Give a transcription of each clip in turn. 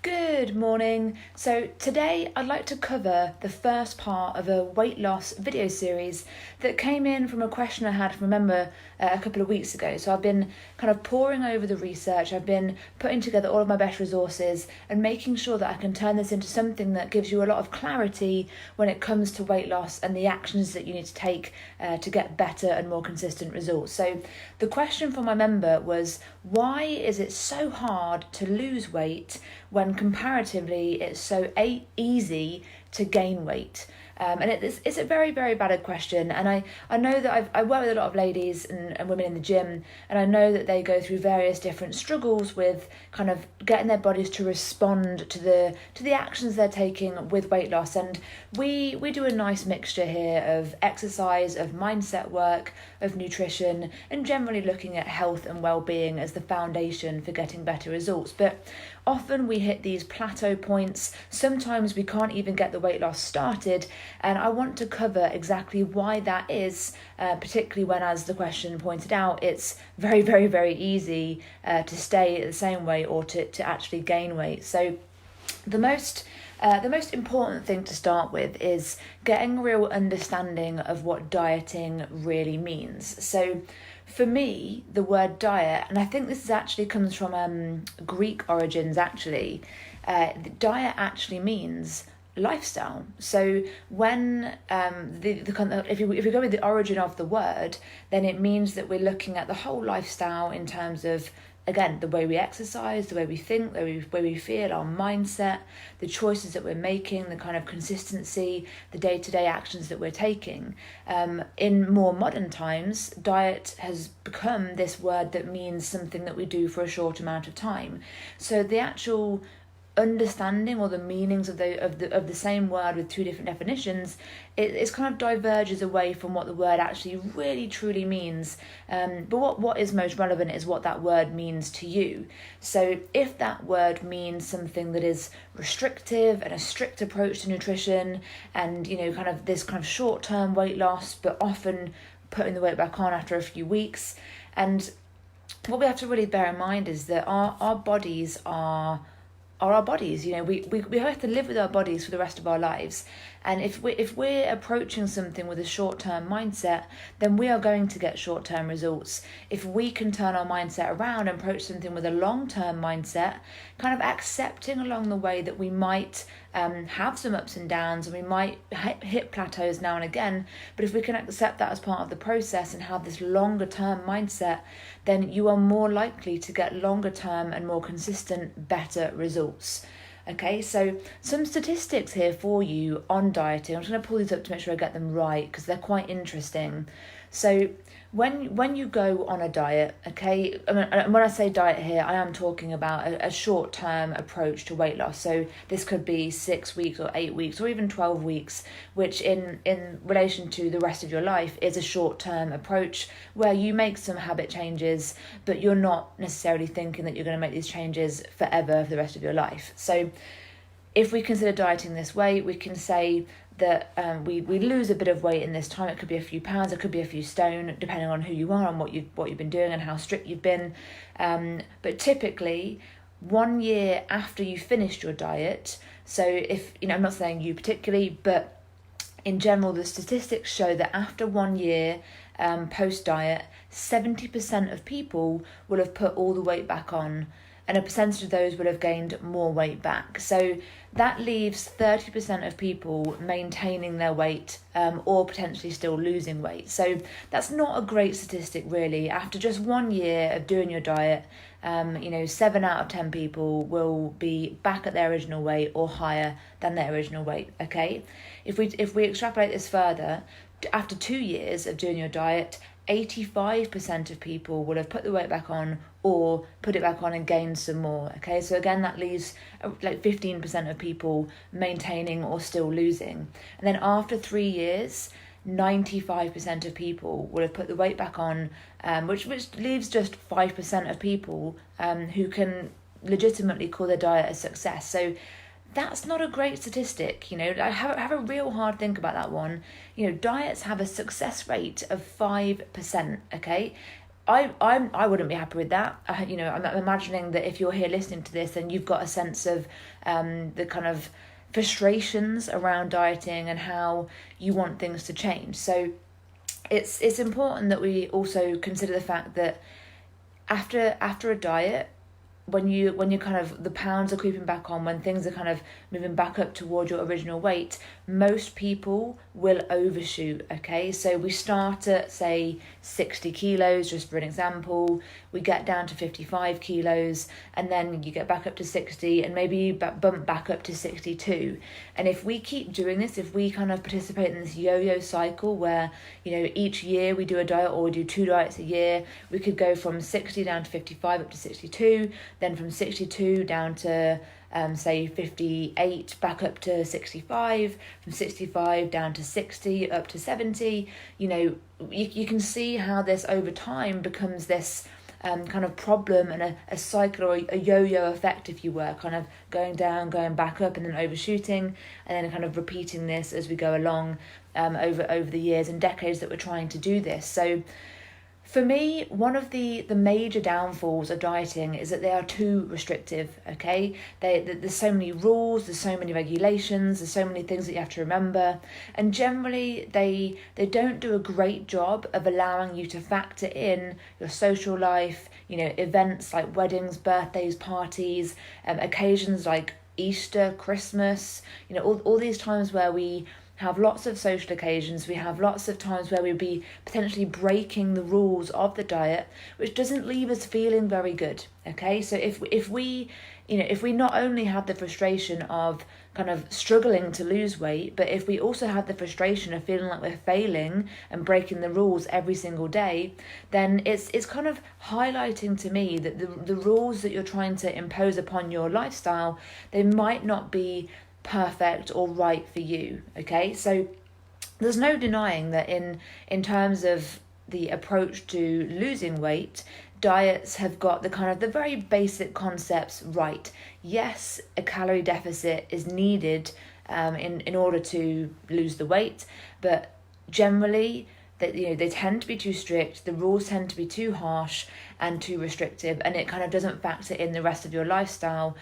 Good morning. So today I'd like to cover the first part of a weight loss video series that came in from a question I had from a member a couple of weeks ago. So I've been kind of poring over the research, I've been putting together all of my best resources and making sure that I can turn this into something that gives you a lot of clarity when it comes to weight loss and the actions that you need to take to get better and more consistent results. So the question from my member was, why is it so hard to lose weight when comparatively it's so easy to gain weight? And it's a very, very valid question. And I know that I work with a lot of ladies and women in the gym, and I know that they go through various different struggles with kind of getting their bodies to respond to the actions they're taking with weight loss. And we do a nice mixture here of exercise, of mindset work, of nutrition, and generally looking at health and well-being as the foundation for getting better results. But often we hit these plateau points. Sometimes we can't even get the weight loss started. And I want to cover exactly why that is, particularly when, as the question pointed out, it's very, very, very easy to stay the same weight or to actually gain weight. So the most important thing to start with is getting a real understanding of what dieting really means. So for me, the word diet, and I think this actually comes from Greek origins actually, diet actually means lifestyle. So when if you go with the origin of the word, then it means that we're looking at the whole lifestyle in terms of, again, the way we exercise, the way we think, the way we feel, our mindset, the choices that we're making, the kind of consistency, the day-to-day actions that we're taking. In more modern times, diet has become this word that means something that we do for a short amount of time. So the actual understanding or the meanings of the same word with two different definitions, it's kind of diverges away from what the word actually really truly means. But what is most relevant is what that word means to you. So if that word means something that is restrictive and a strict approach to nutrition, and kind of this kind of short-term weight loss, but often putting the weight back on after a few weeks, and what we have to really bear in mind is that our bodies are our bodies. We have to live with our bodies for the rest of our lives, and if we're approaching something with a short-term mindset, then we are going to get short-term results. If we can turn our mindset around and approach something with a long-term mindset, kind of accepting along the way that we might have some ups and downs, and we might hit plateaus now and again, but if we can accept that as part of the process and have this longer term mindset, then you are more likely to get longer term and more consistent, better results. Okay, so some statistics here for you on dieting. I'm just going to pull these up to make sure I get them right, because they're quite interesting. So when you go on a diet, okay, and when I say diet here, I am talking about a short-term approach to weight loss. So this could be 6 weeks or 8 weeks or even 12 weeks, which in relation to the rest of your life is a short-term approach where you make some habit changes, but you're not necessarily thinking that you're going to make these changes forever for the rest of your life. So if we consider dieting this way, we can say that we lose a bit of weight in this time. It could be a few pounds, it could be a few stone, depending on who you are and what you've been doing and how strict you've been. But typically, 1 year after you finished your diet, so if, I'm not saying you particularly, but in general, the statistics show that after 1 year post-diet, 70% of people will have put all the weight back on, and a percentage of those will have gained more weight back. So that leaves 30% of people maintaining their weight or potentially still losing weight. So that's not a great statistic, really. After just 1 year of doing your diet, 7 out of 10 people will be back at their original weight or higher than their original weight, okay? If we extrapolate this further, after 2 years of doing your diet, 85% of people will have put the weight back on or put it back on and gained some more. Okay, so again, that leaves like 15% of people maintaining or still losing. And then after 3 years, 95% of people will have put the weight back on, which leaves just 5% of people who can legitimately call their diet a success. So that's not a great statistic. Have a real hard think about that one. Diets have a success rate of 5%, okay? I wouldn't be happy with that. I'm imagining that if you're here listening to this, then you've got a sense of the kind of frustrations around dieting and how you want things to change. So it's important that we also consider the fact that after a diet, when you kind of the pounds are creeping back on, when things are kind of moving back up toward your original weight, most people will overshoot. Okay, so we start at say 60 kilos, just for an example, we get down to 55 kilos, and then you get back up to 60, and maybe you bump back up to 62. And if we keep doing this, if we kind of participate in this yo-yo cycle where, each year we do a diet, or we do 2 diets a year, we could go from 60 down to 55 up to 62, then from 62 down to say 58 back up to 65, from 65 down to 60 up to 70. You can see how this over time becomes this kind of problem and a cycle, or a yo-yo effect, if you were, kind of going down, going back up, and then overshooting, and then kind of repeating this as we go along over the years and decades that we're trying to do this. So for me, one of the major downfalls of dieting is that they are too restrictive, okay? There's so many rules, there's so many regulations, there's so many things that you have to remember, and generally they don't do a great job of allowing you to factor in your social life, events like weddings, birthdays, parties, occasions like Easter, Christmas, all these times where we have lots of social occasions, we have lots of times where we'll be potentially breaking the rules of the diet, which doesn't leave us feeling very good, okay? So if we not only have the frustration of kind of struggling to lose weight, but if we also have the frustration of feeling like we're failing and breaking the rules every single day, then it's kind of highlighting to me that the rules that you're trying to impose upon your lifestyle, they might not be perfect or right for you, okay? So there's no denying that in terms of the approach to losing weight, diets have got the very basic concepts right. Yes, a calorie deficit is needed in order to lose the weight, but generally they tend to be too strict, the rules tend to be too harsh and too restrictive, and it kind of doesn't factor in the rest of your lifestyle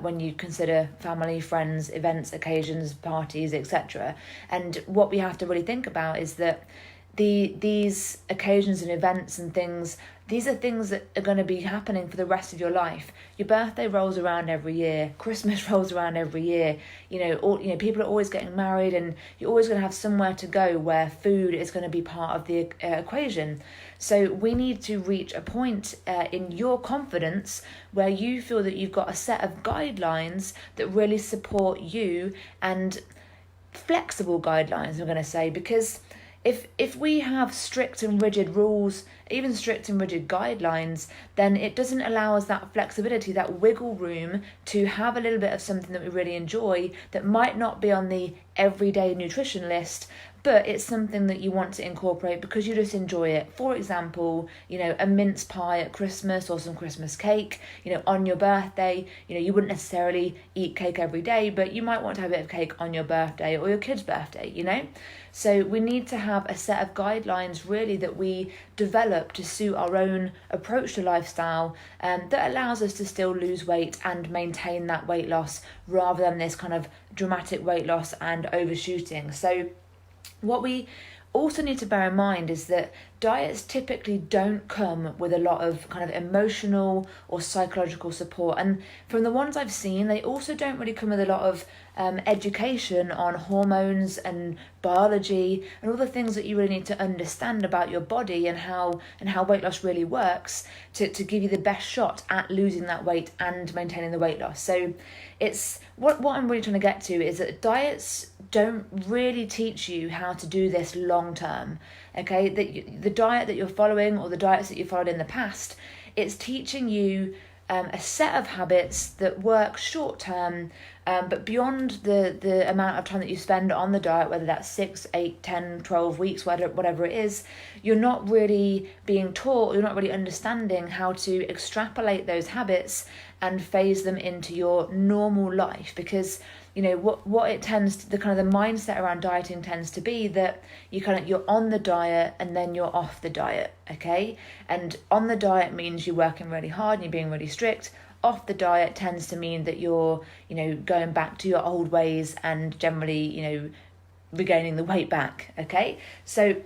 when you consider family, friends, events, occasions, parties, etc. And what we have to really think about is that these occasions and events and things, these are things that are going to be happening for the rest of your life. Your birthday rolls around every year. Christmas rolls around every year. People are always getting married, and you're always going to have somewhere to go where food is going to be part of the equation. So we need to reach a point in your confidence where you feel that you've got a set of guidelines that really support you, and flexible guidelines, I'm going to say, because if we have strict and rigid rules, even strict and rigid guidelines, then it doesn't allow us that flexibility, that wiggle room to have a little bit of something that we really enjoy that might not be on the everyday nutrition list, but it's something that you want to incorporate because you just enjoy it. For example, a mince pie at Christmas, or some Christmas cake, on your birthday. You wouldn't necessarily eat cake every day, but you might want to have a bit of cake on your birthday or your kid's birthday, So we need to have a set of guidelines really that we develop to suit our own approach to lifestyle, that allows us to still lose weight and maintain that weight loss rather than this kind of dramatic weight loss and overshooting. So what we also need to bear in mind is that diets typically don't come with a lot of kind of emotional or psychological support, and from the ones I've seen, they also don't really come with a lot of education on hormones and biology and all the things that you really need to understand about your body and how weight loss really works to give you the best shot at losing that weight and maintaining the weight loss. So it's what I'm really trying to get to is that diets don't really teach you how to do this long term. Okay, the diet that you're following, or the diets that you followed in the past, it's teaching you a set of habits that work short term, but beyond the amount of time that you spend on the diet, whether that's 6, 8, 10, 12 weeks, whatever it is, you're not really being taught, you're not really understanding how to extrapolate those habits and phase them into your normal life. Because what it tends to, the kind of the mindset around dieting tends to be that you're on the diet and then you're off the diet, okay? And on the diet means you're working really hard and you're being really strict. Off the diet tends to mean that you're going back to your old ways and generally regaining the weight back, okay? So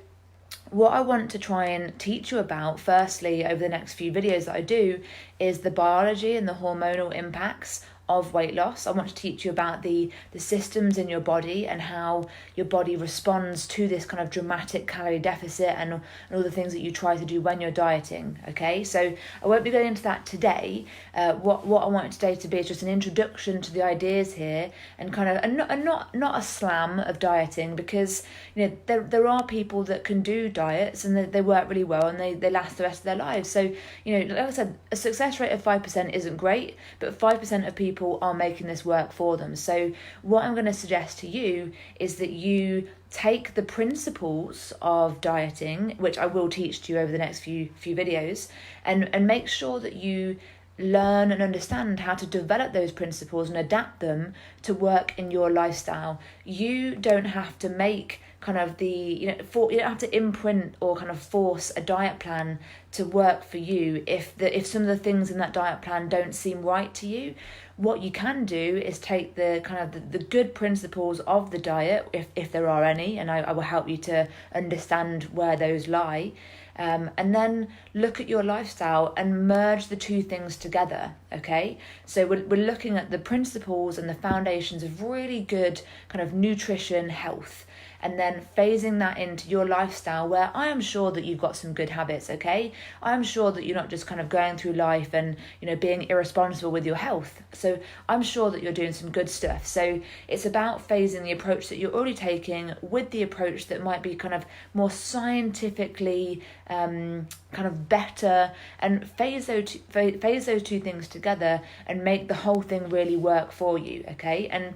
what I want to try and teach you about, firstly, over the next few videos that I do, is the biology and the hormonal impacts of weight loss. I want to teach you about the systems in your body and how your body responds to this kind of dramatic calorie deficit and all the things that you try to do when you're dieting, okay? So I won't be going into that today. What I want today to be is just an introduction to the ideas here and not a slam of dieting, because there are people that can do diets and they work really well and they last the rest of their lives. So like I said, a success rate of 5% isn't great, but 5% of people are making this work for them. So what I'm going to suggest to you is that you take the principles of dieting, which I will teach to you over the next few videos, and make sure that you learn and understand how to develop those principles and adapt them to work in your lifestyle. You don't have to make you don't have to imprint or kind of force a diet plan to work for you if some of the things in that diet plan don't seem right to you. What you can do is take the good principles of the diet, if there are any, and I will help you to understand where those lie, and then look at your lifestyle and merge the two things together, okay? So we're looking at the principles and the foundations of really good kind of nutrition, health, and then phasing that into your lifestyle, where I am sure that you've got some good habits, okay? I'm sure that you're not just kind of going through life and, being irresponsible with your health. So I'm sure that you're doing some good stuff. So it's about phasing the approach that you're already taking with the approach that might be kind of more scientifically kind of better, and phase those two things together and make the whole thing really work for you, okay? And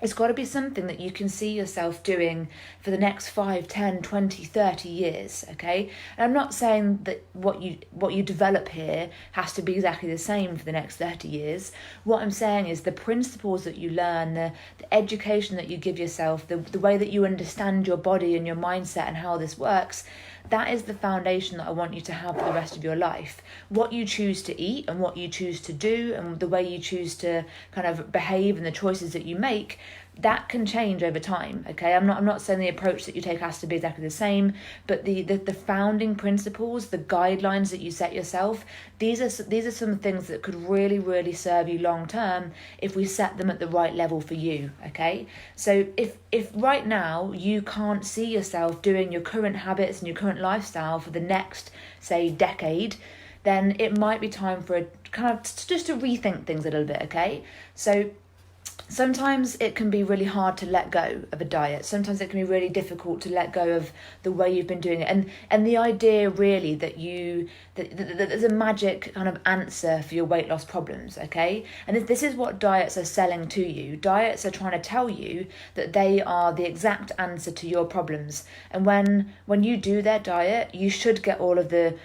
it's got to be something that you can see yourself doing for the next 5, 10, 20, 30 years, okay? And I'm not saying that what you develop here has to be exactly the same for the next 30 years. What I'm saying is the principles that you learn, the education that you give yourself, the way that you understand your body and your mindset and how this works, that is the foundation that I want you to have for the rest of your life. What you choose to eat and what you choose to do and the way you choose to kind of behave and the choices that you make, that can change over time, okay? I'm not saying the approach that you take has to be exactly the same, but the founding principles, the guidelines that you set yourself, these are some things that could really, really serve you long term if we set them at the right level for you, okay? So if right now you can't see yourself doing your current habits and your current lifestyle for the next, say, decade, then it might be time for just to rethink things a little bit, okay? So sometimes it can be really hard to let go of a diet. Sometimes it can be really difficult to let go of the way you've been doing it. And the idea really that there's a magic kind of answer for your weight loss problems, okay? And this is what diets are selling to you. Diets are trying to tell you that they are the exact answer to your problems. And when you do their diet, you should get all of the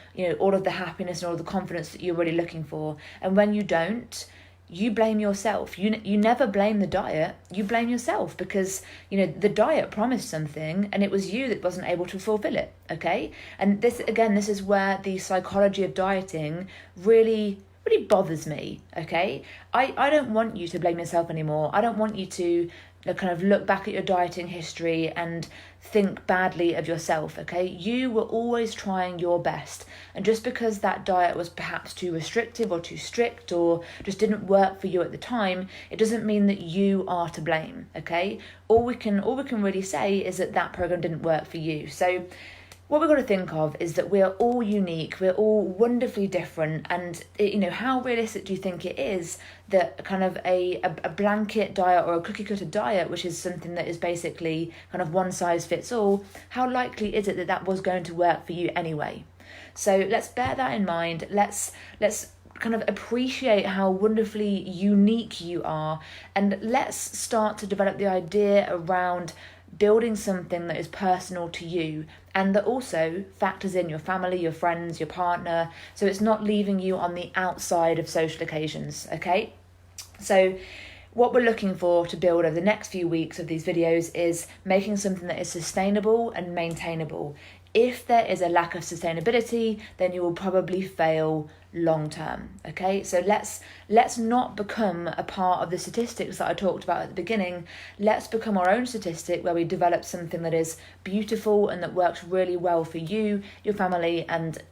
happiness and all of the confidence that you're really looking for. And when you don't, you blame yourself. You never blame the diet, you blame yourself, because the diet promised something and it was you that wasn't able to fulfill it, okay? And this is where the psychology of dieting really bothers me, okay? I don't want you to blame yourself anymore. I don't want you to kind of look back at your dieting history and think badly of yourself, okay? You were always trying your best. And just because that diet was perhaps too restrictive or too strict or just didn't work for you at the time, it doesn't mean that you are to blame, okay? All we can really say is that program didn't work for you. So what we've got to think of is that we're all unique, we're all wonderfully different, and how realistic do you think it is that kind of a blanket diet or a cookie cutter diet, which is something that is basically kind of one size fits all, how likely is it that was going to work for you anyway? So let's bear that in mind. Let's kind of appreciate how wonderfully unique you are, and let's start to develop the idea around building something that is personal to you and that also factors in your family, your friends, your partner, so it's not leaving you on the outside of social occasions, okay? So what we're looking for to build over the next few weeks of these videos is making something that is sustainable and maintainable. If there is a lack of sustainability, then you will probably fail long term, okay? So let's not become a part of the statistics that I talked about at the beginning. Let's become our own statistic where we develop something that is beautiful and that works really well for you, your family, and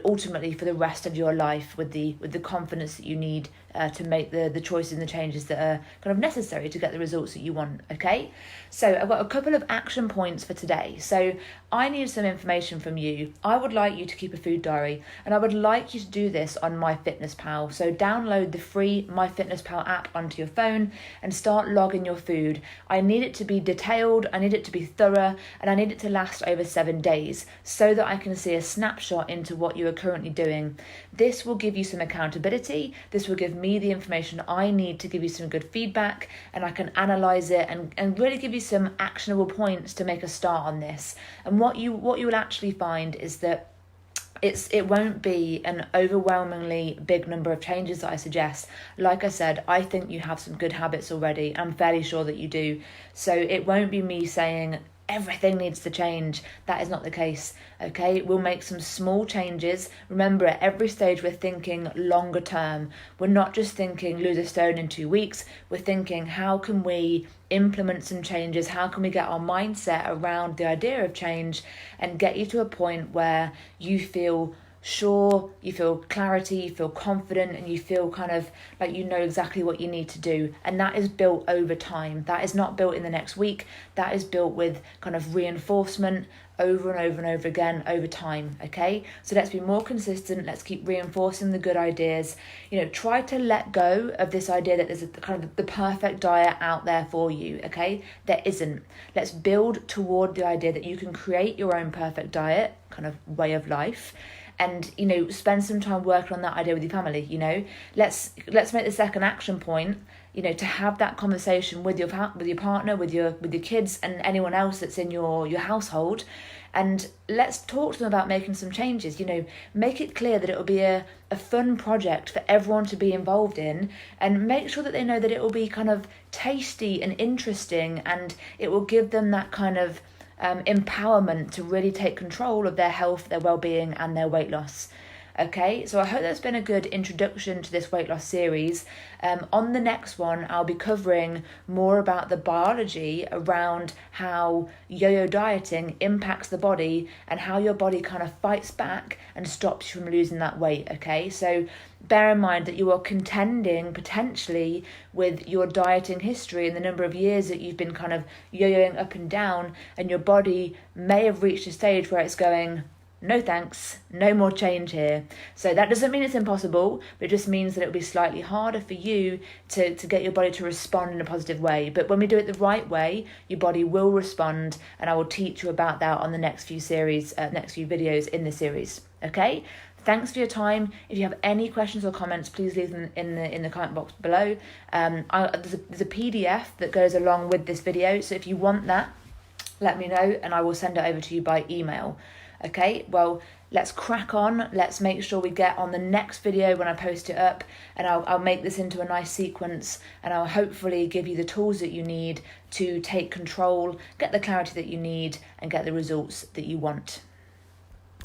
ultimately for the rest of your life with the confidence that you need to make the choices and the changes that are kind of necessary to get the results that you want, okay? So I've got a couple of action points for today. So I need some information from you. I would like you to keep a food diary, and I would like you to do this on MyFitnessPal. So download the free MyFitnessPal app onto your phone and start logging your food. I need it to be detailed, I need it to be thorough, and I need it to last over 7 days so that I can see a snapshot into what you are currently doing. This will give you some accountability. This will give me the information I need to give you some good feedback, and I can analyze it and really give you some actionable points to make a start on this. And what you will actually find is that it won't be an overwhelmingly big number of changes that I suggest. Like I said, I think you have some good habits already. I'm fairly sure that you do. So it won't be me saying everything needs to change. That is not the case, okay? We'll make some small changes. Remember, at every stage we're thinking longer term. We're not just thinking lose a stone in 2 weeks. We're thinking, how can we implement some changes? How can we get our mindset around the idea of change and get you to a point where you feel sure, you feel clarity, you feel confident, and you feel kind of like you know exactly what you need to do. And that is built over time. That is not built in the next week. That is built with kind of reinforcement over and over and over again over time, okay? So let's be more consistent. Let's keep reinforcing the good ideas. Try to let go of this idea that there's a kind of the perfect diet out there for you, okay? There isn't. Let's build toward the idea that you can create your own perfect diet, kind of way of life, and spend some time working on that idea with your family. Let's make the second action point to have that conversation with your partner, with your kids, and anyone else that's in your household, and let's talk to them about making some changes. Make it clear that it will be a fun project for everyone to be involved in, and make sure that they know that it will be kind of tasty and interesting, and it will give them that kind of empowerment to really take control of their health, their well-being, and their weight loss. Okay, so I hope that's been a good introduction to this weight loss series. On the next one, I'll be covering more about the biology around how yo-yo dieting impacts the body and how your body kind of fights back and stops you from losing that weight, okay? So bear in mind that you are contending potentially with your dieting history and the number of years that you've been kind of yo-yoing up and down, and your body may have reached a stage where it's going, no thanks, no more change here. So that doesn't mean it's impossible, but it just means that it'll be slightly harder for you to get your body to respond in a positive way. But when we do it the right way, your body will respond, and I will teach you about that on the next few videos in the series. Okay? Thanks for your time. If you have any questions or comments, please leave them in the comment box below. There's a PDF that goes along with this video, so if you want that, let me know and I will send it over to you by email. Okay, well, let's crack on. Let's make sure we get on the next video when I post it up, and I'll make this into a nice sequence, and I'll hopefully give you the tools that you need to take control, get the clarity that you need, and get the results that you want.